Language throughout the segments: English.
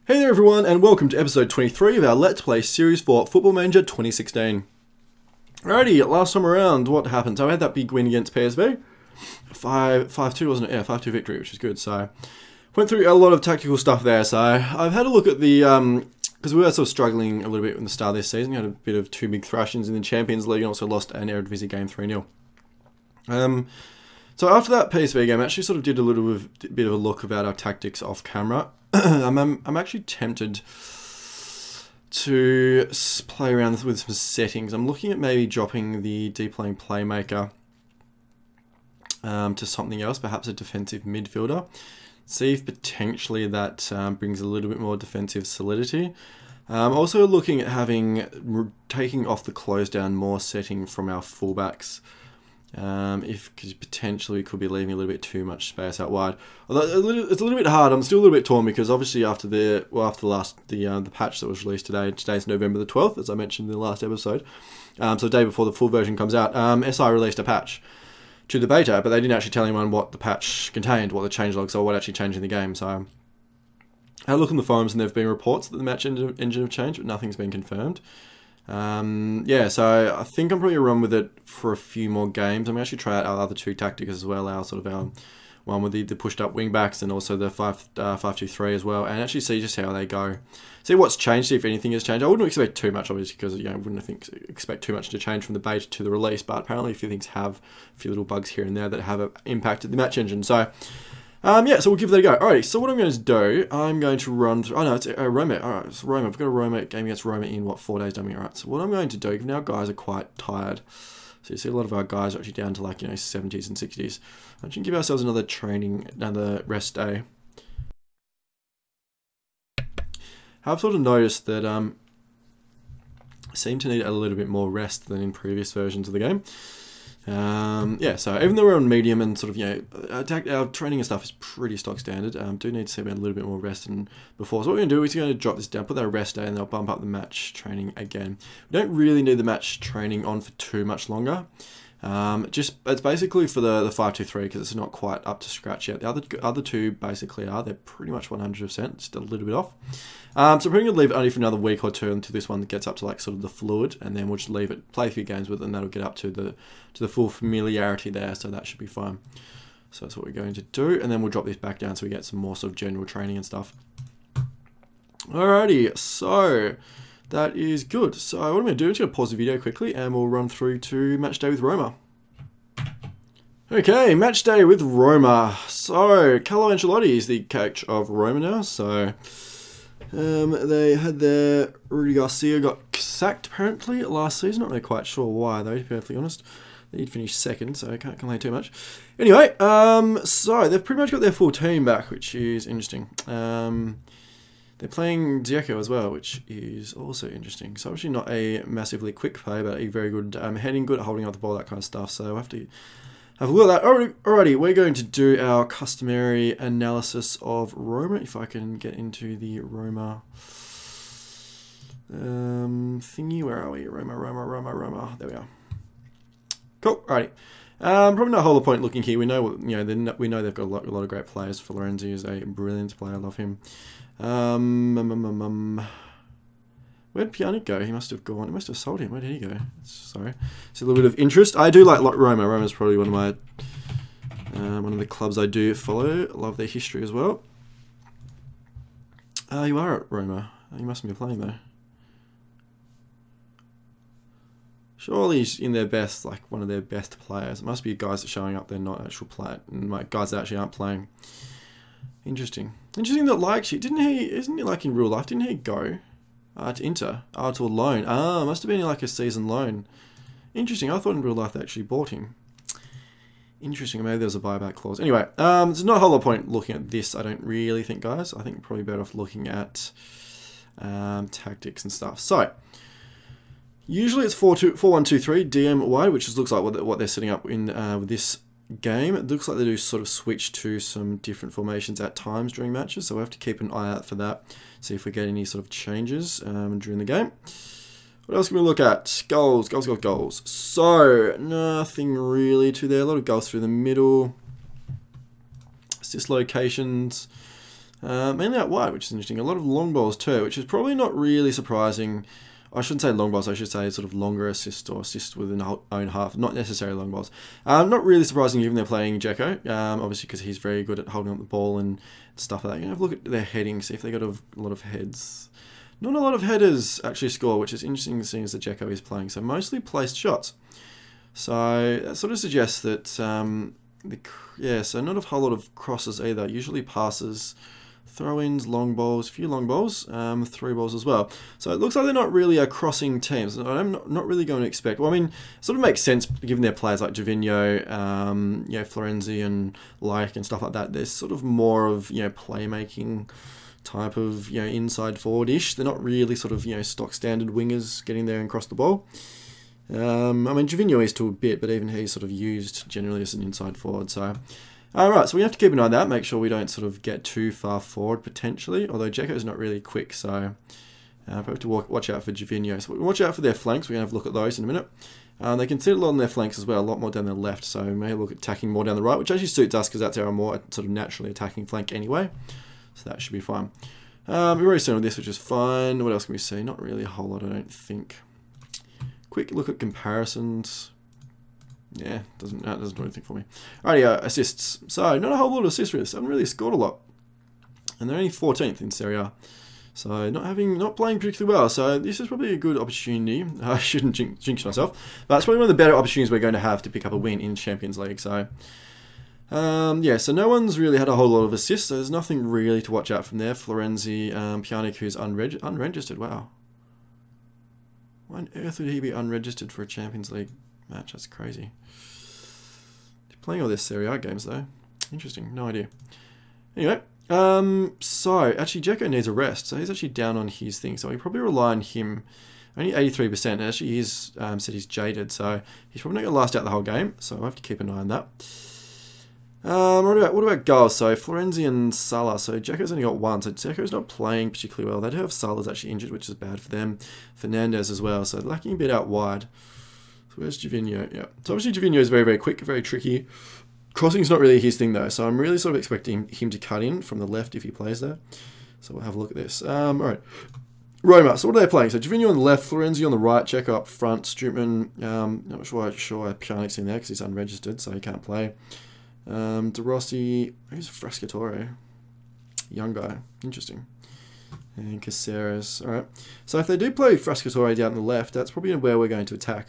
Hey there everyone, and welcome to episode 23 of our Let's Play series for Football Manager 2016. Alrighty, last time around, what happened? So I had that big win against PSV. 5-2, wasn't it? Yeah, 5-2 victory, which is good. So went through a lot of tactical stuff there. So I've had a look at the, because we were sort of struggling a little bit in the start of this season. We had a bit of two big thrashings in the Champions League and also lost an Eredivisie game 3-0. So after that PSV game, I actually sort of did a little bit of a look about our tactics off camera. I'm actually tempted to play around with some settings. I'm looking at maybe dropping the deep lane playmaker to something else, perhaps a defensive midfielder. See if potentially that brings a little bit more defensive solidity. Also looking at taking off the close down more setting from our fullbacks. Because potentially we could be leaving a little bit too much space out wide. Although it's a little bit hard. I'm still a little bit torn because obviously after the patch that was released today. Today's November the 12th, as I mentioned in the last episode. So the day before the full version comes out, SI released a patch to the beta, but they didn't actually tell anyone what the patch contained, what the changelogs or what actually changed in the game. So I had a look on the forums and there have been reports that the match engine have changed, but nothing's been confirmed. Yeah, so I think I'm probably going to run with it for a few more games. I'm going to actually try out our other two tactics as well, our one with the pushed up wing backs and also the 5-2-3 as well, and actually see just how they go. See what's changed, see if anything has changed. I wouldn't expect too much, obviously, because I wouldn't expect too much to change from the beta to the release, but apparently a few things have, a few little bugs here and there that have impacted the match engine. So yeah, so we'll give that a go. Alright, so what I'm going to do, I'm going to run through... Oh no, it's Roma. Alright, it's Roma. I've got a Roma game against Roma in, 4 days, don't we? Alright, so what I'm going to do, given our guys are quite tired, so you see a lot of our guys are actually down to 70s and 60s. I'm going to give ourselves another rest day. I've sort of noticed that I seem to need a little bit more rest than in previous versions of the game. Yeah, so even though we're on medium and sort of, our training and stuff is pretty stock standard, do need to see about a little bit more rest than before. So what we're going to do is we're going to drop this down, put that rest day, and then I'll bump up the match training again. We don't really need the match training on for too much longer. It's basically for the 5-2-3 because it's not quite up to scratch yet. The other two basically are. They're pretty much 100%, just a little bit off. So we're probably going to leave it only for another week or two until this one gets up to sort of the fluid, and then we'll just leave it, play a few games with it, and that'll get up to the full familiarity there, so that should be fine. So that's what we're going to do, and then we'll drop this back down so we get some more sort of general training and stuff. Alrighty, so that is good. So what I'm going to do is going to pause the video quickly, and we'll run through to match day with Roma. Okay, match day with Roma. So Carlo Ancelotti is the coach of Roma now, so they had their Rudy Garcia got sacked apparently last season. Not really quite sure why though, to be perfectly honest. They did finish second, so I can't complain too much. Anyway, so they've pretty much got their full team back, which is interesting. They're playing Dzeko as well, which is also interesting. So obviously not a massively quick play, but a very good heading, good at holding on the ball, that kind of stuff. So I have to have a look at that. Alrighty, we're going to do our customary analysis of Roma. If I can get into the Roma thingy. Where are we? Roma. There we are. Cool. Alrighty. Probably not a whole lot of point looking here. We know we know they've got a lot of great players. Florenzi is a brilliant player. I love him. Where'd Pjanic go? He must have gone. It must have sold him. Where did he go? Sorry. It's a little bit of interest. I do like Roma. Roma's probably one of the clubs I do follow. Love their history as well. You are at Roma. You mustn't be playing though. Surely he's in their best, one of their best players. It must be guys that are showing up. They're not actual player, guys that actually aren't playing. Interesting. Interesting that actually isn't he in real life? Didn't he go to Inter? To a loan. Must have been a season loan. Interesting. I thought in real life they actually bought him. Interesting. Maybe there was a buyback clause. Anyway, there's not a whole lot of point looking at this, I don't really think, guys. I think we're probably better off looking at tactics and stuff. So usually it's 4-1-2-3 DM wide, which looks like what they're setting up in with this game. It looks like they do sort of switch to some different formations at times during matches, so we'll have to keep an eye out for that, see if we get any sort of changes during the game. What else can we look at? Goals. So nothing really to there. A lot of goals through the middle. Assist locations. Mainly out wide, which is interesting. A lot of long balls too, which is probably not really surprising. I shouldn't say long balls, I should say sort of longer assist or assist within the own half, not necessarily long balls. Not really surprising given they're playing Dzeko, obviously because he's very good at holding up the ball and stuff like that. You know, have a look at their heading, see if they got a lot of heads. Not a lot of headers actually score, which is interesting seeing as the Dzeko is playing. So mostly placed shots. So that sort of suggests that, so not a whole lot of crosses either. Usually passes, throw-ins, long balls, a few long balls, through balls as well. So it looks like they're not really a crossing team. So I'm not really going to expect. Well, I mean, it sort of makes sense given their players like Gervinho, Florenzi and Like and stuff like that. They're sort of more of playmaking type of inside forward-ish. They're not really sort of stock standard wingers getting there and cross the ball. I mean, Gervinho is to a bit, but even he's sort of used generally as an inside forward. So, alright, so we have to keep an eye on that, make sure we don't sort of get too far forward potentially, although Dzeko's not really quick, so probably have to watch out for Gervinho. So we'll watch out for their flanks, we're going to have a look at those in a minute. They can sit a lot on their flanks as well, a lot more down their left, so we may look at attacking more down the right, which actually suits us because that's our more sort of naturally attacking flank anyway, so that should be fine. We've already seen all this, which is fine. What else can we see? Not really a whole lot, I don't think. Quick look at comparisons. Yeah, doesn't do anything for me. Alrighty, assists. So, not a whole lot of assists really. So, haven't really scored a lot. And they're only 14th in Serie A. So, not playing particularly well. So, this is probably a good opportunity. I shouldn't jinx myself. But it's probably one of the better opportunities we're going to have to pick up a win in Champions League. So, so no one's really had a whole lot of assists. So, there's nothing really to watch out from there. Florenzi, Pjanic, who's unregistered. Wow. Why on earth would he be unregistered for a Champions League match? That's crazy. They're playing all their Serie A games though. Interesting, no idea. Anyway, so actually Dzeko needs a rest, so he's actually down on his thing, so we probably rely on him. Only 83%. Actually, he's said he's jaded, so he's probably not going to last out the whole game. So I'll have to keep an eye on that. What about goals? So Florenzi and Salah. So Dzeko's only got one. So Dzeko's not playing particularly well. They do have Salah's actually injured, which is bad for them. Fernandez as well. So lacking a bit out wide. So where's Gervinho? Yeah. So obviously Gervinho is very, very quick, very tricky. Crossing's not really his thing though. So I'm really sort of expecting him to cut in from the left if he plays there. So we'll have a look at this. All right. Roma. So what are they playing? So Gervinho on the left, Florenzi on the right, Dzeko up front, Strootman. Not sure Pjanic's in there because he's unregistered, so he can't play. De Rossi, who's Frascatore? Young guy, interesting. And Caceres, alright. So if they do play Frascatore down the left, that's probably where we're going to attack.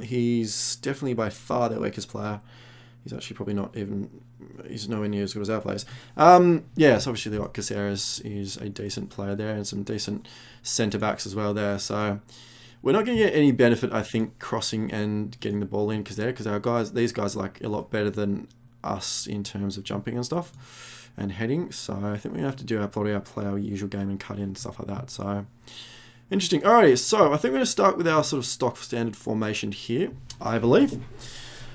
He's definitely by far their weakest player. He's actually probably not even, he's nowhere near as good as our players. Yeah, so obviously they've got Caceres is a decent player there and some decent centre-backs as well there. So we're not going to get any benefit, I think, crossing and getting the ball in because our guys, these guys are like a lot better than us in terms of jumping and stuff and heading. So I think we're going to have to do play our usual game and cut in and stuff like that. So interesting. Alrighty, so I think we're going to start with our sort of stock standard formation here, I believe.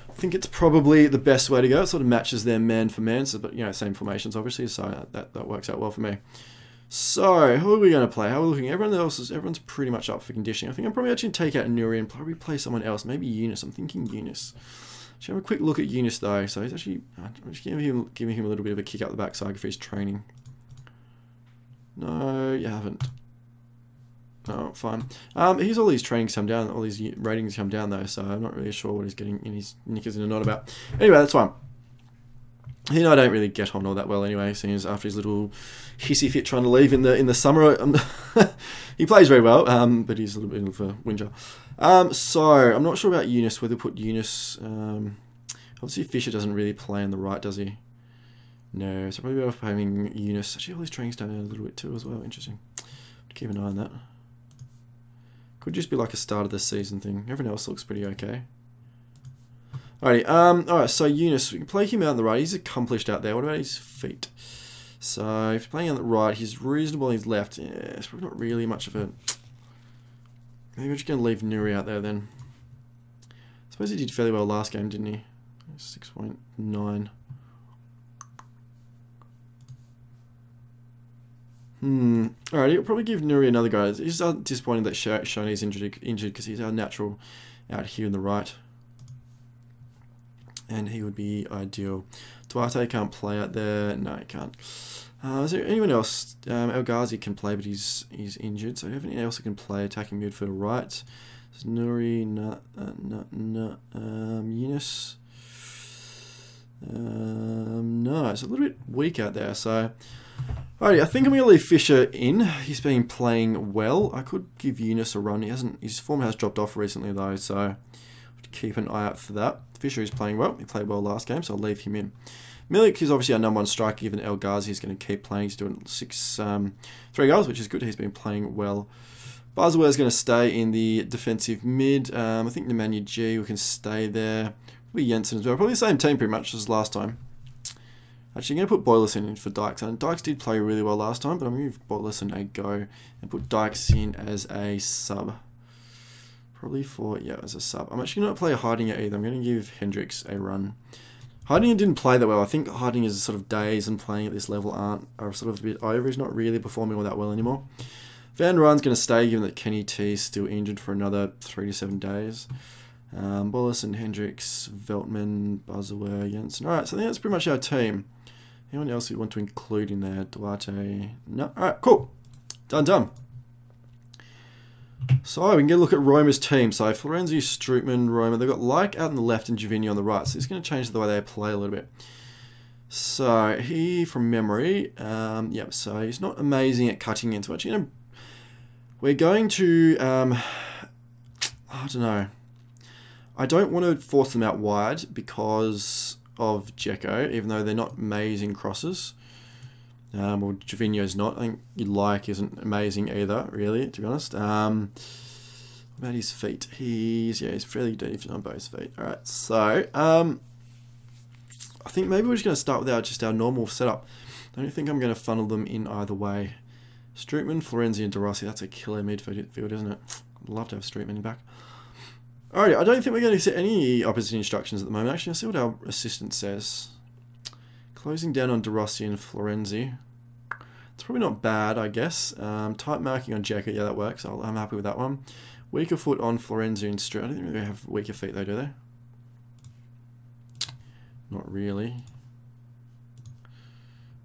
I think it's probably the best way to go. It sort of matches their man for man, so, but same formations obviously, so that works out well for me. So, who are we going to play? How are we looking? Everyone's pretty much up for conditioning. I think I'm probably actually going to take out Nuri and probably play someone else. Maybe Yunus. I'm thinking Yunus. Should have a quick look at Yunus though. So he's actually, I'm just giving him a little bit of a kick out the backside for his training. No, you haven't. Oh, fine. He's all these trainings come down, all these ratings come down though, so I'm not really sure what he's getting in his knickers in a knot about. Anyway, that's fine. He and I don't really get on all that well anyway, seeing as after his little hissy fit trying to leave in the summer. He plays very well, but he's a little bit of a whinger. So, I'm not sure about Yunus, whether to put Yunus... obviously Fisher doesn't really play on the right, does he? No, so probably better off having Yunus. Actually, all his training's down there a little bit too as well. Interesting. Keep an eye on that. Could just be like a start of the season thing. Everyone else looks pretty okay. Alrighty, alright, so Yunus, we can play him out on the right. He's accomplished out there. What about his feet? So, if you're playing on the right, he's reasonable on his left. Yeah, it's probably not really much of a... Maybe we're just going to leave Nuri out there then. I suppose he did fairly well last game, didn't he? 6.9. Alright, he'll probably give Nuri another go. It's just disappointing that Shoney's injured because he's our natural out here in the right. and he would be ideal. Duarte can't play out there. No, he can't. Is there anyone else? El Ghazi can play, but he's injured. So anyone else who can play attacking midfield right? There's Nuri, Yunus. No, it's a little bit weak out there. So, alrighty, I think I'm going to leave Fisher in. He's been playing well. I could give Yunus a run. His form has dropped off recently though, so I have to keep an eye out for that. Fisher is playing well. He played well last game, so I'll leave him in. Milik is obviously our #1 striker, given El Ghazi is going to keep playing. He's doing 3 goals, which is good. He's been playing well. Baswell is going to stay in the defensive mid. I think Nemanja G, we can stay there. Probably Jensen as well. Probably the same team pretty much as last time. Actually, I'm going to put Boylerson in for Dykes. And Dykes did play really well last time, but I'm going to give Boylerson a go and put Dykes in as a sub. Probably for, yeah, as a sub. I'm actually not play Heidinger either. I'm going to give Hendricks a run. Heidinger didn't play that well. I think Heidinger's sort of days and playing at this level are sort of a bit over. He's not really performing all that well anymore. Van Ryn's going to stay, given that Kenny T is still injured for another 3 to 7 days. Boylerson, Hendricks, Veltman, Buzzaware, Jensen. Alright, so I think that's pretty much our team. Anyone else you want to include in there? Duarte? No? Alright, cool. Done. So we can get a look at Roma's team. So Florenzi, Strootman, Roma. They've got Like out on the left and Jovini on the right. So it's going to change the way they play a little bit. So he, from memory, yep. So he's not amazing at cutting in too much. We're going to, I don't know. I don't want to force them out wide because of Dzeko, even though they're not amazing crosses. Well, Jovino's not. I think Like isn't amazing either, really, to be honest. What about his feet? He's fairly deep on both feet. All right, so I think maybe we're just going to start with our normal setup. I don't think I'm going to funnel them in either way. Strootman, Florenzi, and De Rossi. That's a killer midfield, isn't it? I'd love to have Strootman back. Alright, I don't think we're going to set any opposite instructions at the moment. Actually, I'll see what our assistant says. Closing down on De Rossi and Florenzi. It's probably not bad, I guess. Tight marking on Dzeko. Yeah, that works. I'm happy with that one. Weaker foot on Florenzi and Strootman. I don't think they have weaker feet though, do they? Not really.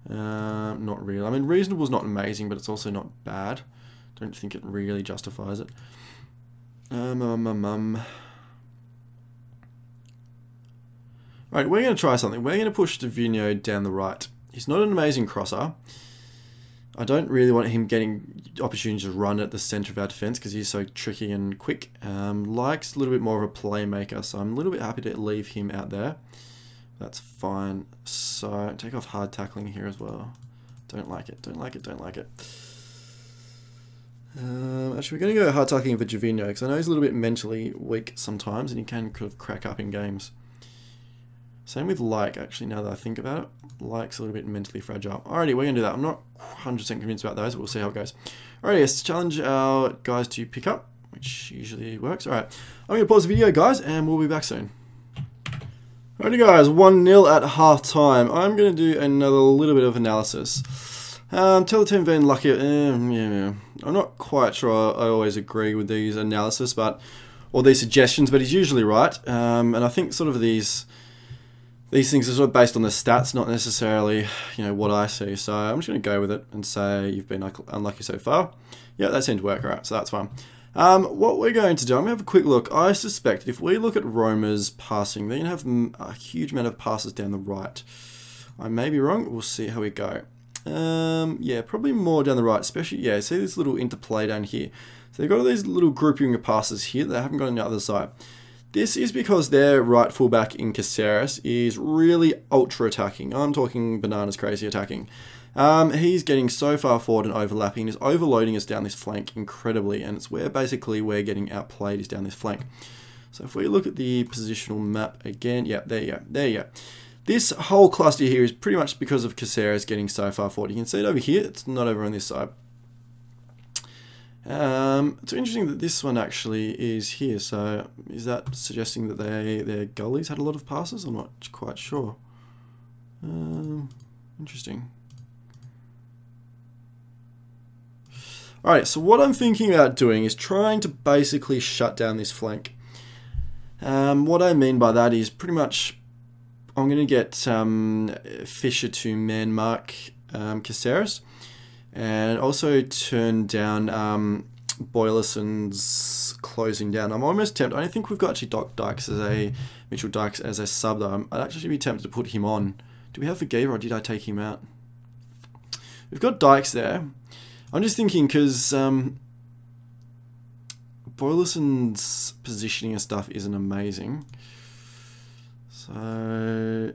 Not really. I mean, reasonable is not amazing, but it's also not bad. Don't think it really justifies it. Right, we're going to try something. We're going to push Davino down the right. He's not an amazing crosser. I don't really want him getting opportunities to run at the centre of our defence because he's so tricky and quick. Likes a little bit more of a playmaker, so I'm a little bit happy to leave him out there. That's fine. So take off hard tackling here as well. Don't like it. Actually, we're going to go hard tackling for Jovino because I know he's a little bit mentally weak sometimes and he can kind of crack up in games. Same with Like, actually, now that I think about it. Like's a little bit mentally fragile. Alrighty, we're going to do that. I'm not 100% convinced about those, but we'll see how it goes. Alrighty, let's challenge our guys to pick up, which usually works. Alright, I'm going to pause the video, guys, and we'll be back soon. Alrighty, guys, 1-0 at half time. I'm going to do another little bit of analysis. Tell the team been lucky. Yeah. I'm not quite sure I always agree with these analysis, or these suggestions, but he's usually right. And I think sort of these things are sort of based on the stats, not necessarily, what I see. So I'm just going to go with it and say you've been unlucky so far. Yeah, that seemed to work. All right, so that's fine. What we're going to do, I'm going to have a quick look. I suspect if we look at Roma's passing, they're going to have a huge amount of passes down the right. I may be wrong. We'll see how we go. Yeah, probably more down the right, especially, yeah, see this little interplay down here. So they've got all these little grouping of passes here that they haven't got on the other side. This is because their right fullback in Caceres is really ultra attacking. I'm talking bananas crazy attacking. He's getting so far forward and overlapping. He's overloading us down this flank incredibly, and it's where basically we're getting outplayed is down this flank. So if we look at the positional map again, yeah, there you go. This whole cluster here is pretty much because of Caceres getting so far forward. You can see it over here. It's not over on this side. It's interesting that this one actually is here. So is that suggesting that their goalies had a lot of passes? I'm not quite sure. Interesting. Alright, so what I'm thinking about doing is trying to basically shut down this flank. What I mean by that is pretty much I'm going to get Fisher to man mark Caceres, and also turn down Boylison's closing down. I'm almost tempted. I don't think we've got actually Mitchell Dykes as a sub though. I'd actually be tempted to put him on. Do we have Vergever or did I take him out? We've got Dykes there. I'm just thinking because Boylison's positioning and stuff isn't amazing. So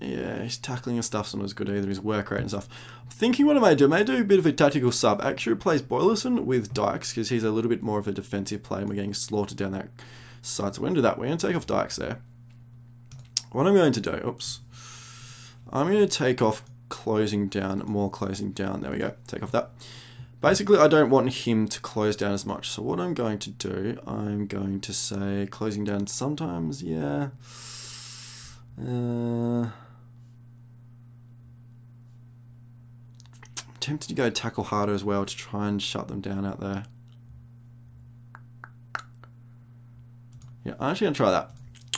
yeah, his tackling and stuff's not as good either. His work rate and stuff. I'm thinking what I may do. I may do a bit of a tactical sub. Actually replace Boylison with Dykes because he's a little bit more of a defensive player and we're getting slaughtered down that side. So we're going to do that. We're going to take off Dykes there. What I'm going to do, oops. I'm going to take off closing down, more closing down. There we go. Take off that. Basically, I don't want him to close down as much. So what I'm going to do, I'm going to say closing down sometimes, yeah. I'm tempted to go tackle harder as well to try and shut them down out there. Yeah, I'm actually going to try that.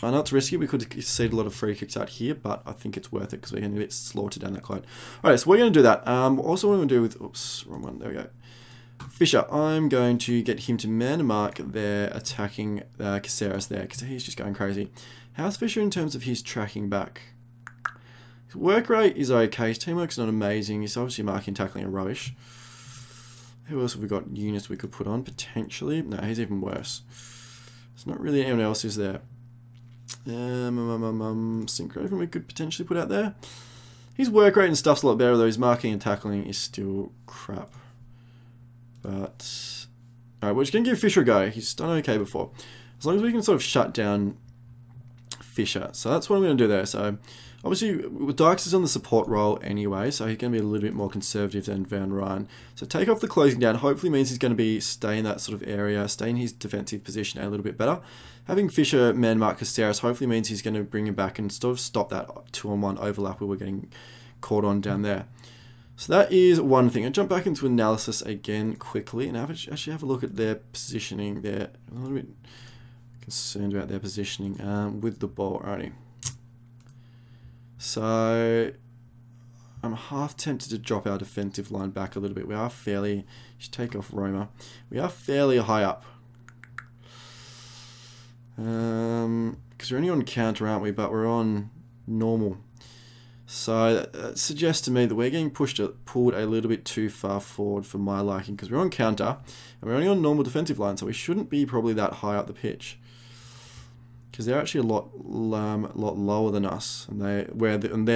I know it's risky. We could concede a lot of free kicks out here, but I think it's worth it because we're going to get slaughtered down that quite. Alright, so we're going to do that. Also, what I'm going to do with... Oops, wrong one. There we go. Fisher, I'm going to get him to man mark there, attacking Caceres there because he's just going crazy. How's Fisher in terms of his tracking back? His work rate is okay. His teamwork's not amazing. He's obviously marking and tackling are rubbish. Who else have we got? Eunice we could put on potentially. No, he's even worse. There's not really anyone else is there. Synchro we could potentially put out there. His work rate and stuff's a lot better, though his marking and tackling is still crap. But alright, we're just gonna give Fisher a go. He's done okay before. As long as we can sort of shut down Fisher. So that's what I'm gonna do there. So obviously Dykes is on the support role anyway, so he's gonna be a little bit more conservative than Van Rijn. So take off the closing down, hopefully means he's gonna be stay in that sort of area, stay in his defensive position a little bit better. Having Fisher man mark Caceres hopefully means he's going to bring him back and sort of stop that 2-on-1 overlap we were getting caught on down there. So that is one thing. I'll jump back into analysis again quickly and actually have a look at their positioning there. I'm a little bit concerned about their positioning with the ball already. So I'm half tempted to drop our defensive line back a little bit. We are fairly, should take off Roma. We are fairly high up. Because we're only on counter, aren't we? But we're on normal. So that suggests to me that we're getting pulled a little bit too far forward for my liking, because we're on counter and we're only on normal defensive line, so we shouldn't be probably that high up the pitch. Because they're actually a lot lower than us, and they're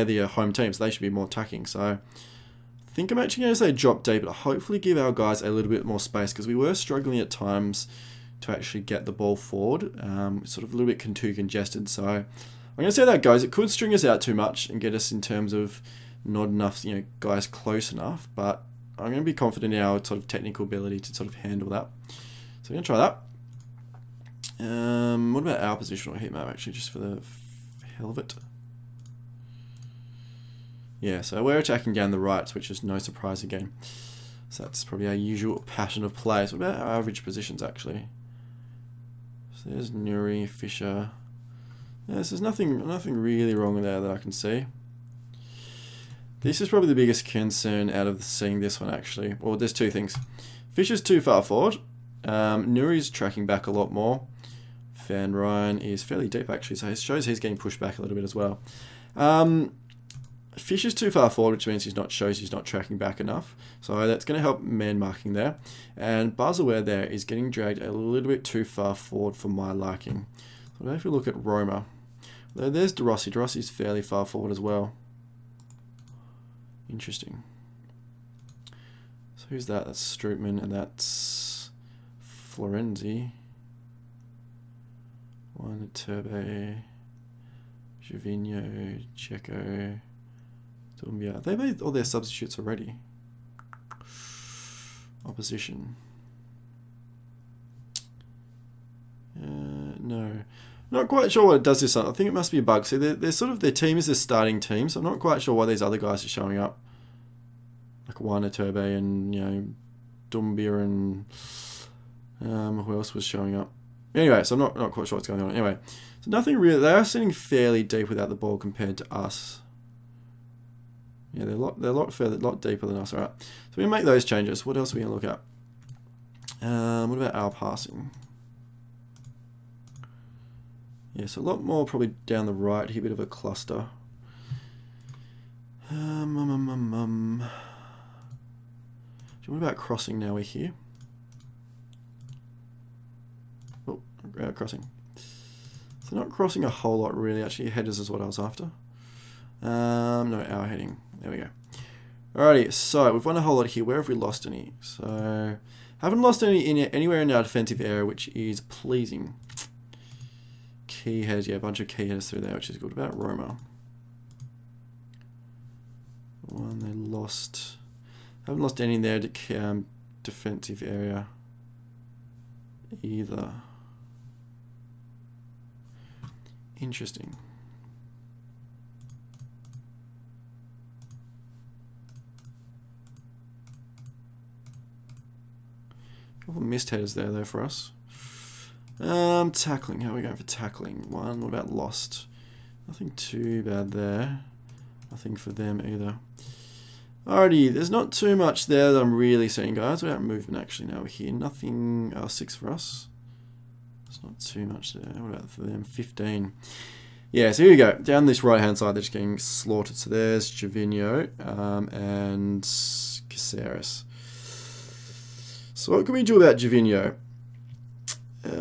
the home team, so they should be more attacking. So I think I'm actually going to say drop deep, but hopefully give our guys a little bit more space, because we were struggling at times to actually get the ball forward, sort of a little bit too congested. So I'm going to see how that goes. It could string us out too much and get us in terms of not enough, guys close enough, but I'm going to be confident in our sort of technical ability to sort of handle that. So we're going to try that. What about our positional heat map, actually, just for the hell of it? Yeah, so we're attacking down the right, which is no surprise again. So that's probably our usual pattern of play. So what about our average positions, actually? So there's Nuri, Fisher. Yeah, so there's nothing really wrong there that I can see. This is probably the biggest concern out of seeing this one, actually. Well, there's two things. Fisher's too far forward. Nuri's tracking back a lot more. Van Rijn is fairly deep, actually, so it shows he's getting pushed back a little bit as well. Fisher's too far forward, which means he's not tracking back enough. So that's going to help man marking there. And Baselware there is getting dragged a little bit too far forward for my liking. So if we look at Roma, there's DeRossi. DeRossi's fairly far forward as well. Interesting. So who's that? That's Strootman, and that's Florenzi. One Turbe, Gervinho, Checo, Dumbia. They made all their substitutes already. Opposition. No. Not quite sure what it does this. I think it must be a bug. See, they're sort of, their team is a starting team, so I'm not quite sure why these other guys are showing up. Like Wana Turbe and, Dumbia and who else was showing up? Anyway, so I'm not quite sure what's going on. Anyway, so nothing really. They are sitting fairly deep without the ball compared to us. Yeah, they're a lot deeper than us. All right, so we make those changes. What else are we gonna look at? What about our passing? Yeah, so a lot more probably down the right here, bit of a cluster. What about crossing now we're here? Oh, crossing. So not crossing a whole lot really, actually headers is what I was after. No, our heading. There we go. Alrighty, so we've won a whole lot here. Where have we lost any? So, haven't lost anywhere in our defensive area, which is pleasing. Key headers, yeah, a bunch of key headers through there, which is good. About Roma. One they lost. Haven't lost any in their defensive area either. Interesting. Couple of missed headers there though for us. Tackling. How are we going for tackling? One. What about lost? Nothing too bad there. Nothing for them either. Alrighty, there's not too much there that I'm really seeing, guys. What about movement actually now we're here? Nothing. 6 for us. There's not too much there. What about for them? 15. Yeah, so here we go. Down this right hand side, they're just getting slaughtered. So there's Jovino and Caceres. So what can we do about Jovino? Just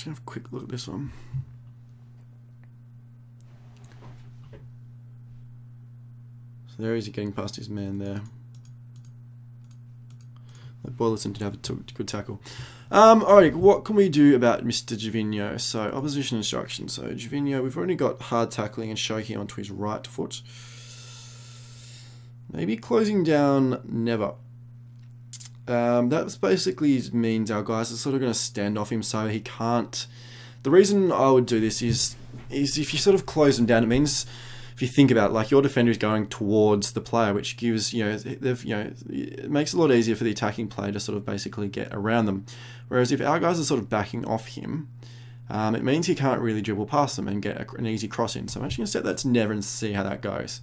gonna have a quick look at this one. So there he's getting past his man there. Boyleton did have a good tackle. Alright, what can we do about Mr. Jovino? So opposition instructions. So Jovino, we've already got hard tackling and Shoki onto his right foot. Maybe closing down never. That basically means our guys are sort of going to stand off him so he can't. The reason I would do this is if you sort of close him down, it means if you think about it, like your defender is going towards the player, which gives it makes it a lot easier for the attacking player to sort of basically get around them. Whereas if our guys are sort of backing off him, it means he can't really dribble past them and get an easy cross in. So I'm actually going to set that to never and see how that goes.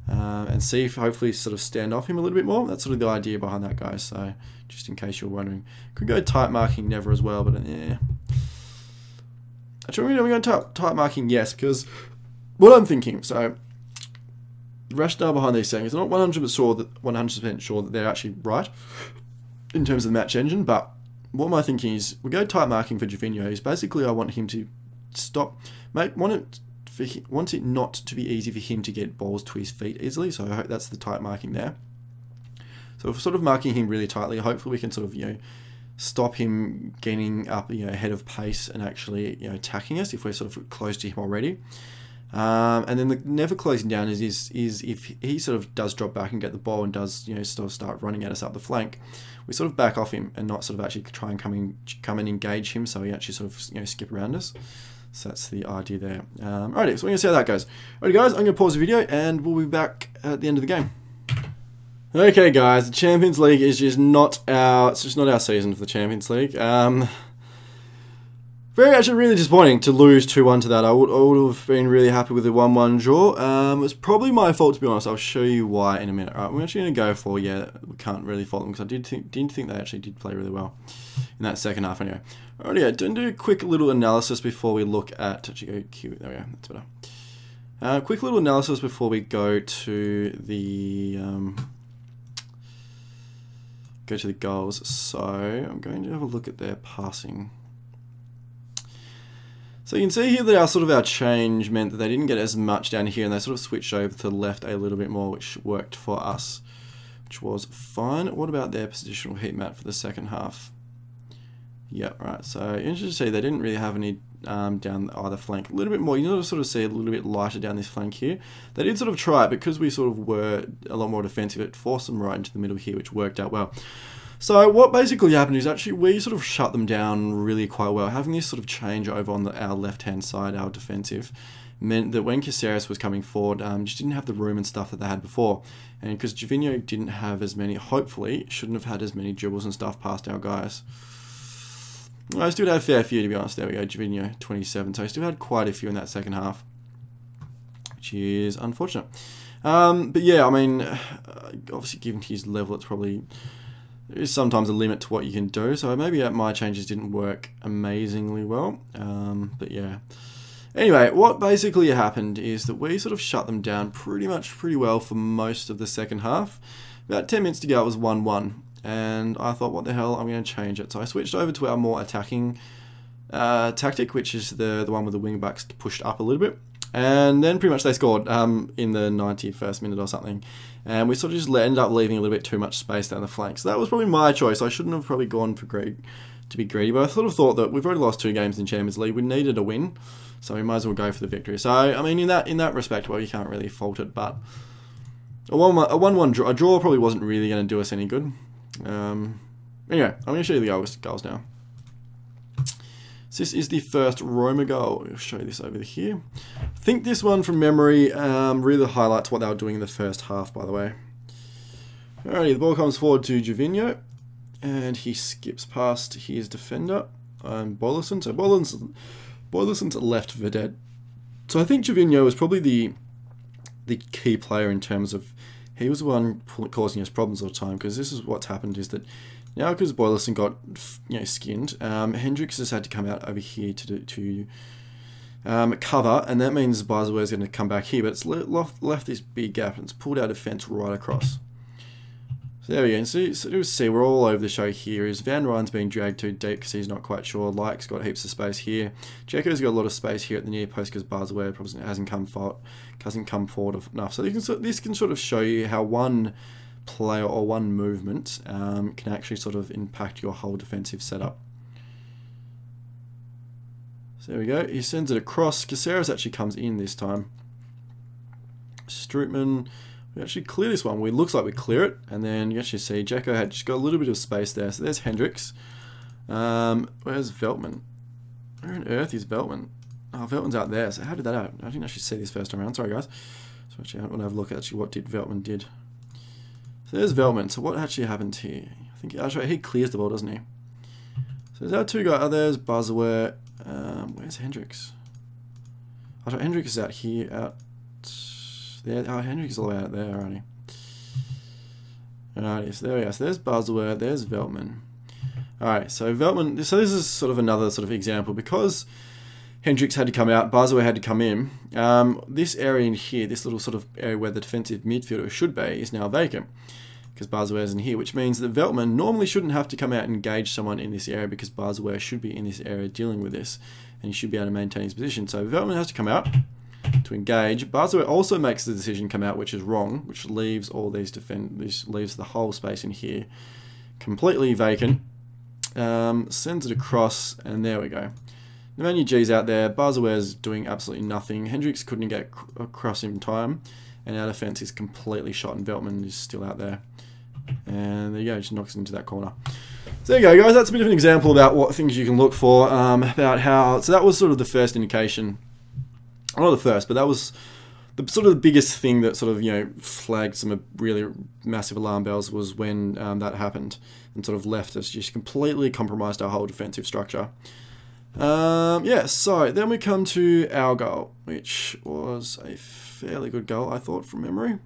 And see if hopefully sort of stand off him a little bit more. That's sort of the idea behind that, guys. So just in case you're wondering, could go tight marking never as well, but yeah. Actually, we're going to tight marking yes, because what I'm thinking. So the rationale behind these things, I'm not 100% sure that they're actually right in terms of the match engine, but what my thinking is we go tight marking for Jovino. Is basically I want him to stop, want it not to be easy for him to get balls to his feet easily, so I hope that's the tight marking there. So if we're sort of marking him really tightly, hopefully we can sort of, stop him getting up, ahead of pace and actually, attacking us if we're sort of close to him already. And then the never closing down is if he sort of does drop back and get the ball and does, sort of start running at us up the flank, we sort of back off him and not sort of actually try and come and engage him so he actually sort of, skip around us. So that's the idea there. Alrighty, so we're going to see how that goes. Alrighty guys, I'm going to pause the video and we'll be back at the end of the game. Okay guys, the Champions League is just not our season for the Champions League. Actually really disappointing to lose 2-1 to that. I would have been really happy with the 1-1 draw. It was probably my fault, to be honest. I'll show you why in a minute. Alright, we're actually going to go for, we can't really fault them because I didn't think they actually did play really well in that second half anyway. Alright, yeah, do a quick little analysis before we look at, actually go Q, there we go, that's better. Quick little analysis before we go to the, goals. So, I'm going to have a look at their passing. So you can see here that our change meant that they didn't get as much down here and they sort of switched over to the left a little bit more, which worked for us, which was fine. What about their positional heat map for the second half? Yeah, right. So interesting to see they didn't really have any down either flank. A little bit more, you sort of see a little bit lighter down this flank here. They did sort of try it because we sort of were a lot more defensive. It forced them right into the middle here, which worked out well. So what basically happened is actually we sort of shut them down really quite well. Having this sort of change over on our left-hand side, our defensive, meant that when Caceres was coming forward, just didn't have the room and stuff that they had before. And because Jovino didn't have as many, hopefully, shouldn't have had as many dribbles and stuff past our guys. I still had a fair few, to be honest. There we go, Gervinho, 27. So I still had quite a few in that second half, which is unfortunate. But yeah, I mean, obviously given his level, it's probably, there is sometimes a limit to what you can do. So maybe my changes didn't work amazingly well. But yeah. Anyway, what basically happened is that we sort of shut them down pretty well for most of the second half. About 10 minutes to go, it was 1-1. And I thought, what the hell, I'm going to change it. So I switched over to our more attacking tactic, which is the one with the wing backs pushed up a little bit. And then pretty much they scored in the 91st minute or something. And we sort of just ended up leaving a little bit too much space down the flank. So that was probably my choice. I shouldn't have probably gone for to be greedy, but I sort of thought that we've already lost 2 games in Champions League. We needed a win, so we might as well go for the victory. So, I mean, in that respect, well, you can't really fault it, but a 1-1 draw, a draw probably wasn't really going to do us any good. Anyway, I'm going to show you the goals now. So this is the first Roma goal. I'll show you this over here. I think this one from memory really highlights what they were doing in the first half, by the way. Alrighty, the ball comes forward to Gervinho, and he skips past his defender, Boylisson. So Boylissen's left for dead. So I think Gervinho was probably the key player in terms of, he was the one causing us problems all the time, because this is what's happened is that now because Boylisson got skinned, Hendricks has had to come out over here to cover, and that means Barzois is going to come back here, but it's left this big gap and it's pulled our defence right across. So there we go. So see, we're all over the show here. Is Van Ryn's being dragged too deep because he's not quite sure. Like's got heaps of space here. Dzeko's got a lot of space here at the near post because Barzois probably hasn't come forward enough. So this can sort of show you how one player or one movement can actually sort of impact your whole defensive setup. So there we go. He sends it across. Caceres actually comes in this time. Strootman. We actually clear this one. It looks like we clear it, and then you actually see Dzeko had just got a little bit of space there. So there's Hendricks. Where's Veltman? Where on earth is Veltman? Oh, Veltman's out there. So how did that happen? I didn't actually see this first time around. Sorry, guys. So actually, I want to have a look at actually what Veltman did. So there's Veltman. So what actually happened here? I think actually he clears the ball, doesn't he? So there's our 2 guys. Oh, there's Barzois. Where's Hendricks? Oh, Hendricks is out here. Out there. Oh, Hendricks is all the way out there, aren't he? Alright, so there we go. So there's Barzois, there's Veltman. Alright, so Veltman, so this is sort of another sort of example. Because Hendricks had to come out, Barzois had to come in, this area in here, this little sort of area where the defensive midfielder should be, is now vacant. Because Barzois is in here, which means that Veltman normally shouldn't have to come out and engage someone in this area because Barzois should be in this area dealing with this. And he should be able to maintain his position. So Veltman has to come out to engage. Barzois also makes the decision come out, which is wrong, which leaves all these leaves the whole space in here completely vacant. Sends it across, and there we go. Nemanja G's out there. Barzois is doing absolutely nothing. Hendricks couldn't get across in time, and our defense is completely shot, and Veltman is still out there. And there you go, just knocks it into that corner. So there you go, guys. That's a bit of an example about what things you can look for. About how. So that was sort of the first indication. Not the first, but that was the sort of the biggest thing that sort of, flagged some really massive alarm bells was when that happened and sort of left us, just completely compromised our whole defensive structure. Yeah, so then we come to our goal, which was a fairly good goal, I thought, from memory.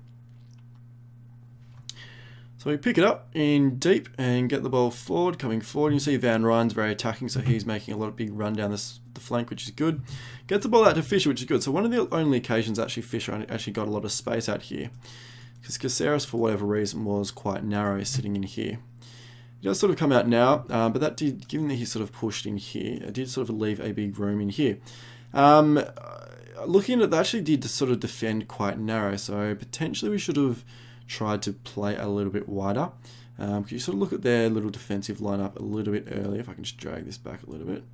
So we pick it up in deep and get the ball forward, coming forward. You see Van Ryn's very attacking, so he's making a lot of big run down the flank, which is good. Gets the ball out to Fisher, which is good. So one of the only occasions actually Fisher actually got a lot of space out here, because Caceres, for whatever reason, was quite narrow sitting in here. He does sort of come out now, but that did, given that he sort of pushed in here, it did sort of leave a big room in here. Looking at it, they actually did sort of defend quite narrow, so potentially we should have tried to play a little bit wider. Can you sort of look at their little defensive lineup a little bit earlier? If I can just drag this back a little bit.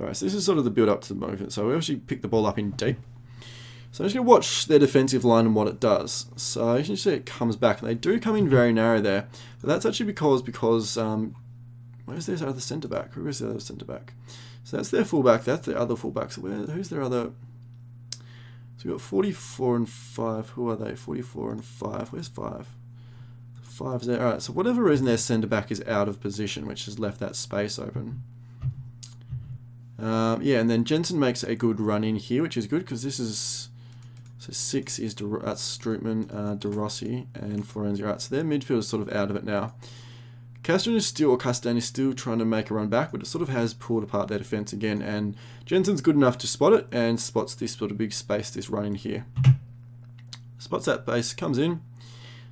Alright, so this is sort of the build up to the movement. So we actually pick the ball up in deep. So I'm just going to watch their defensive line and what it does. So you can see it comes back, and they do come in very narrow there. But that's actually because where's their other centre back? Who is the other centre back? So that's their fullback. That's their other fullback. So who's their other? So we've got 44 and 5. Who are they? 44 and 5. Where's 5? 5's there. Alright, so whatever reason their centre back is out of position, which has left that space open. Yeah, and then Jensen makes a good run in here, which is good because this is... So 6 is that's Strootman, De Rossi, and Florenzi. Right, so their midfield is sort of out of it now. Castan is still trying to make a run back, but it sort of has pulled apart their defence again. And Jensen's good enough to spot it and spots this sort of big space, this run in here. Spots that base, comes in,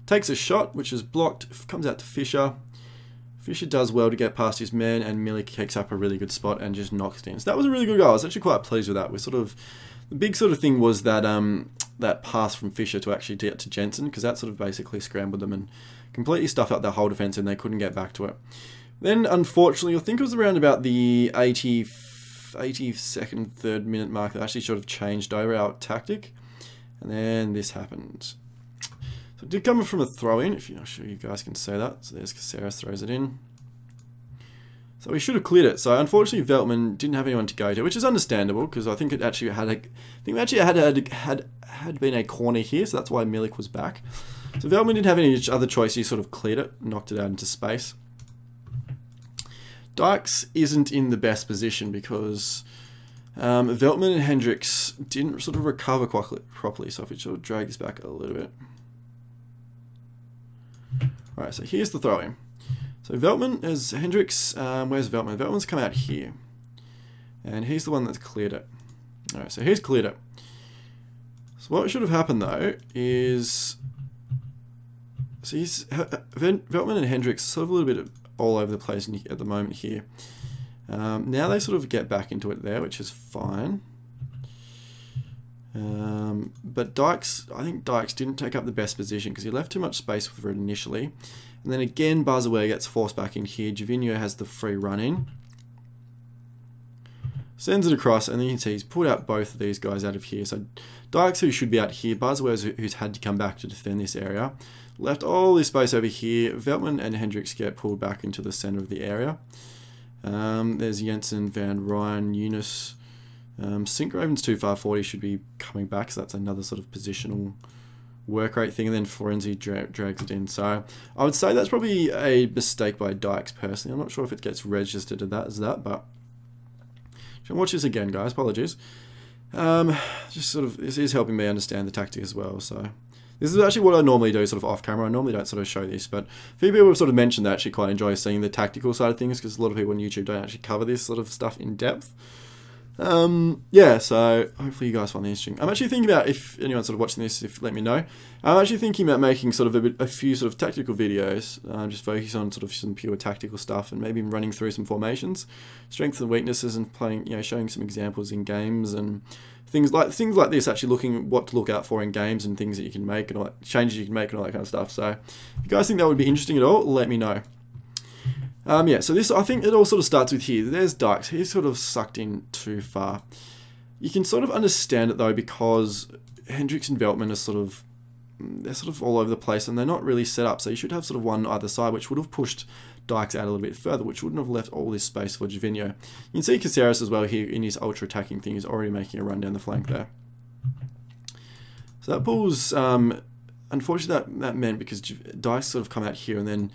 takes a shot, which is blocked, comes out to Fisher. Fisher does well to get past his man, and Milik kicks up a really good spot and just knocks it in. So that was a really good goal. I was actually quite pleased with that. We sort of, the big sort of thing was that that pass from Fisher to actually get to Jensen, because that sort of basically scrambled them and completely stuffed up their whole defence, and they couldn't get back to it. Then, unfortunately, I think it was around about the 82nd, 3rd minute mark that actually sort of changed over our tactic, and then this happened. So it did come from a throw-in, if you're not sure you guys can say that. So there's Caceres throws it in. So we should have cleared it. So unfortunately, Veltman didn't have anyone to go to, which is understandable because I think it actually had had been a corner here, so that's why Milik was back. So Veltman didn't have any other choice. He sort of cleared it, knocked it out into space. Dykes isn't in the best position because Veltman and Hendricks didn't sort of recover properly. So if we sort of drag this back a little bit. Alright, so here's the throw-in. So Veltman is Hendricks. Where's Veltman? Veltman's come out here, and he's the one that's cleared it. All right, so he's cleared it. So what should have happened though is, so Veltman and Hendricks sort of a little bit all over the place at the moment here. Now they sort of get back into it there, which is fine. But Dykes, I think Dykes didn't take up the best position because he left too much space for it initially. And then again, Barzaware gets forced back in here. Javinho has the free run in. Sends it across, and then you can see he's pulled out both of these guys out of here. So Dykes, who should be out here, Barzaware, who's had to come back to defend this area. Left all this space over here. Veltman and Hendricks get pulled back into the centre of the area. There's Jensen, Van Rijn, Eunice. Sinkgraven's too far forward, he should be coming back, so that's another sort of positional work rate thing, and then Florenzi drags it in. So I would say that's probably a mistake by Dykes personally. I'm not sure if it gets registered as that, but watch this again, guys. Apologies. Just sort of, this is helping me understand the tactic as well. So this is actually what I normally do, sort of off camera. I normally don't sort of show this, but a few people have sort of mentioned they actually quite enjoy seeing the tactical side of things because a lot of people on YouTube don't actually cover this sort of stuff in depth. Yeah, so hopefully you guys find it interesting. I'm actually thinking about, if anyone's sort of watching this, let me know. I'm actually thinking about making sort of a few sort of tactical videos, just focus on sort of some pure tactical stuff and maybe running through some formations, strengths and weaknesses, and playing, you know, showing some examples in games and things like this. Actually looking at what to look out for in games and things that you can make and all that, changes you can make and all that kind of stuff. So if you guys think that would be interesting at all, let me know. Yeah, so this, I think it all sort of starts with here. There's Dykes. He's sort of sucked in too far. You can sort of understand it though, because Hendricks and Veltman are they're sort of all over the place and they're not really set up. So you should have sort of one either side, which would have pushed Dykes out a little bit further, which wouldn't have left all this space for Javinho. You can see Caceres as well here in his ultra attacking thing. He's already making a run down the flank there. So that pulls, unfortunately that meant because Dykes sort of come out here and then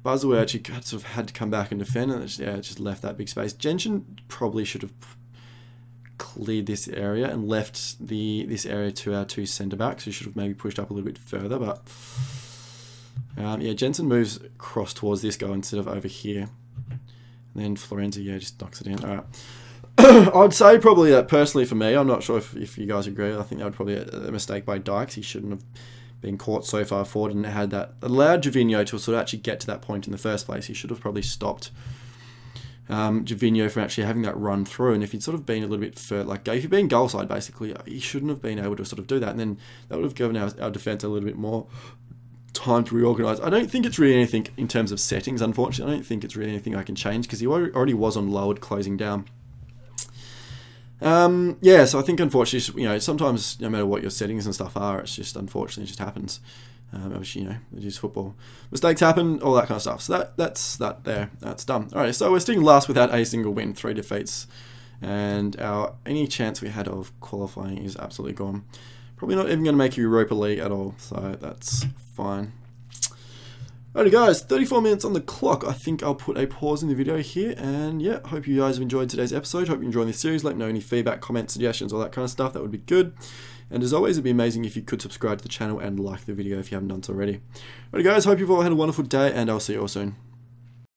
Barzaware actually sort of had to come back and defend, and it just left that big space. Jensen probably should have cleared this area and left this area to our two centre backs, who should have maybe pushed up a little bit further. But yeah, Jensen moves across towards this guy instead of over here, and then Florenzi just knocks it in. All right. I'd say probably that personally for me, I'm not sure if you guys agree. I think that would probably a mistake by Dykes. He shouldn't have been caught so far forward and had that allowed Javinho to sort of actually get to that point in the first place. He should have probably stopped Javinho from actually having that run through. And if he'd sort of been a little bit further, like if he'd been goal side basically, he shouldn't have been able to sort of do that. And then that would have given our defence a little bit more time to reorganise. I don't think it's really anything in terms of settings, unfortunately. I don't think it's really anything I can change because he already was on lowered closing down. Yeah, so I think unfortunately, you know, sometimes no matter what your settings and stuff are, it's just unfortunately it just happens. Obviously, you know, it is football. Mistakes happen, all that kind of stuff. So that's done. All right, so we're sitting last without a single win, 3 defeats, and any chance we had of qualifying is absolutely gone. Probably not even going to make Europa League at all, so that's fine. Alrighty guys, 34 minutes on the clock. I think I'll put a pause in the video here, and yeah, hope you guys have enjoyed today's episode. Hope you're enjoying this series. Let me know any feedback, comments, suggestions, all that kind of stuff. That would be good. And as always, it'd be amazing if you could subscribe to the channel and like the video if you haven't done so already. Alrighty guys, hope you've all had a wonderful day, and I'll see you all soon.